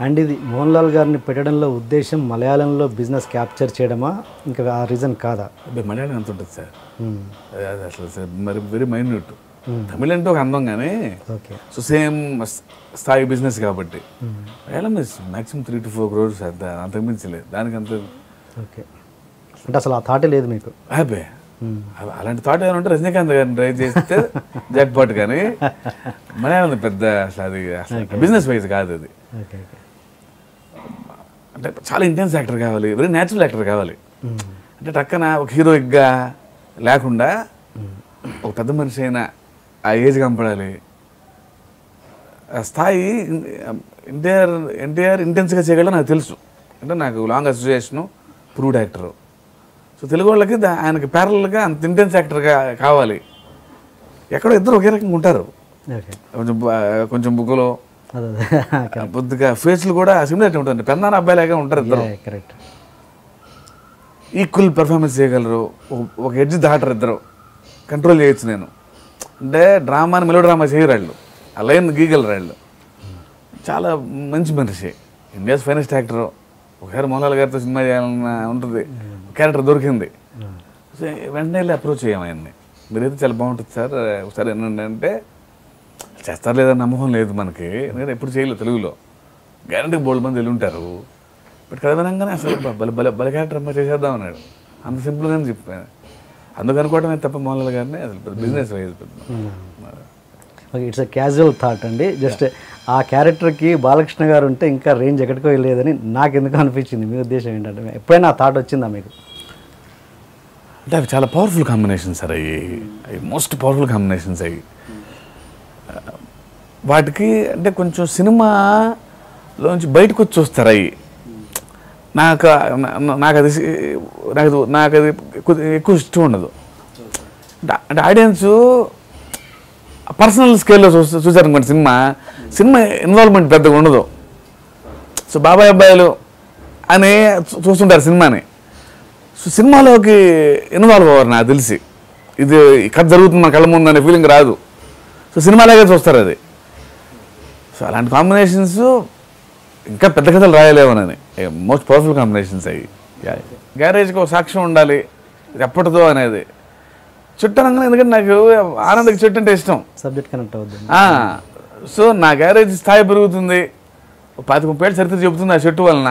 And ఇది మోహన్ లాల్ గారిని పెట్టడంలో ఉద్దేశం మలయాళంలో బిజినెస్ క్యాప్చర్ చేయడమా, ఇంకా ఆ రీజన్ కాదా? మలయాళం ఎంత ఉంటుంది సార్, అది అసలు సార్ మరి వెరీ మైన్యూట్. తమిళ అంటే ఒక అందం కానీ ఓకే, సో సేమ్ స్థాయి బిజినెస్ కాబట్టి మలయాళం మ్యాక్సిమం 3 to 4 crores అంతకు మించలేదు. దానికి అంత ఓకే, అంటే అసలు ఆ థాటే లేదు మీకు? హ్యాపీ అలాంటి థాట్ ఏమైనా ఉంటే రజనీకాంత్ గారిని ట్రై చేస్తే జాక్ పాట్, కానీ మలయాళం పెద్ద అసలు అది అసలు బిజినెస్ వైజ్ కాదు అది. ఓకే ఓకే, అంటే చాలా ఇంటెన్స్ యాక్టర్ కావాలి, వెరీ న్యాచురల్ యాక్టర్ కావాలి. అంటే టక్కన ఒక హీరోయిక్గా లేకుండా ఒక పెద్ద మనిషి అయినా ఆ ఏజ్ కనపడాలి. ఆ స్థాయి ఎన్టీఆర్ ఇంటెన్స్గా చేయగలరు నాకు తెలుసు, అంటే నాకు long association, proved actor. So Telugu వాళ్ళకి ఆయనకి ప్యారల్గా అంత ఇంటెన్స్ యాక్టర్గా కావాలి. ఎక్కడో ఇద్దరు ఒకే రకంగా ఉంటారు, కొంచెం బుగ్గలో బొద్దుగా ఫేస్లు కూడా సిమిలర్ ఉంటుంది. పెన్నాన అబ్బాయిలాగా ఉంటారు ఇద్దరు, కరెక్ట్. ఈక్వల్ పెర్ఫార్మెన్స్ చేయగలరు, ఒక ఎడ్జ్ దాటరు ఇద్దరు, కంట్రోల్ చేయొచ్చు. నేను అంటే డ్రామాని మెలో డ్రామా చేయరాళ్ళు, ఆ లైన్ గీగలరు వాళ్ళు. చాలా మంచి మనిషి, ఇండియాస్ ఫైనెస్ట్ యాక్టరు. ఒకసారి మోహన్ లాల్ గారితో సినిమా చేయాలన్న ఉంటుంది, క్యారెక్టర్ దొరికింది, వెంటనే వెళ్ళి అప్రోచ్ చేయం ఆయన్ని. మీరైతే చాలా బాగుంటుంది సార్ ఒకసారి ఏంటంటే అంటే చేస్తారు లేదని నమ్మకం లేదు మనకి, ఎందుకంటే ఎప్పుడు చేయలేదు తెలుగులో. గ్యారంటీ బోల్డ్ మంది వెళ్ళి ఉంటారు, బట్ కథ వినంగానే అసలు బల క్యారెక్టర్ అమ్మ చేసేద్దాం అన్నాడు. అంత సింపుల్గానే చెప్పాను. అందుకు అనుకోవడమే తప్ప మోహన్ లాల్ గారిని అసలు business wise. Okay, it's a casual thought అండి. జస్ట్ ఆ క్యారెక్టర్కి బాలకృష్ణ గారు ఉంటే ఇంకా రేంజ్ ఎక్కడికో వెళ్ళేదని నాకు ఎందుకు అనిపించింది. మీ ఉద్దేశం ఏంటంటే ఎప్పుడైనా ఆ థాట్ వచ్చిందా మీకు? అంటే అవి చాలా పవర్ఫుల్ కాంబినేషన్స్ సార్, అవి మోస్ట్ పవర్ఫుల్ కాంబినేషన్స్ అవి. వాటికి అంటే కొంచెం సినిమాలోంచి బయటకు వచ్చి వస్తారు అవి. నాకు అది ఎక్కువ ఇష్టం ఉండదు. అంటే ఆడియన్స్ పర్సనల్ స్కేల్లో చూసారనుకోండి, సినిమా ఇన్వాల్వ్మెంట్ పెద్దగా ఉండదు. సో బాబాయ్ అబ్బాయిలు అని చూస్తుంటారు సినిమాని. సో సినిమాలోకి ఇన్వాల్వ్ అవ్వరు నాకు తెలిసి. ఇది కథ జరుగుతుంది మన కళ్ళ ముందు అనే ఫీలింగ్ రాదు. సో సినిమాలాగే చూస్తారు అది. సో అలాంటి కాంబినేషన్స్ ఇంకా పెద్ద కథలు రాయలేవనని మోస్ట్ పవర్ఫుల్ కాంబినేషన్స్ అవి. గ్యారేజ్కి ఒక సాక్ష్యం ఉండాలి, ఇది ఎప్పటిదో అనేది. చుట్టూ అనగానే, ఎందుకంటే నాకు ఆనందకి చెట్టు అంటే ఇష్టం, సబ్జెక్ట్ కనెక్ట్ అవుతుంది. సో నా గ్యారేజ్ స్థాయి పెరుగుతుంది, 25-30 ఏళ్ళు చరిత్ర చెబుతుంది ఆ చెట్టు వలన.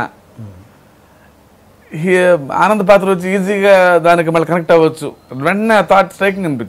ఆనంద పాత్ర వచ్చి ఈజీగా దానికి మళ్ళీ కనెక్ట్ అవ్వచ్చు. వెంటనే ఆ థాట్ స్ట్రైకింగ్ అనిపించింది.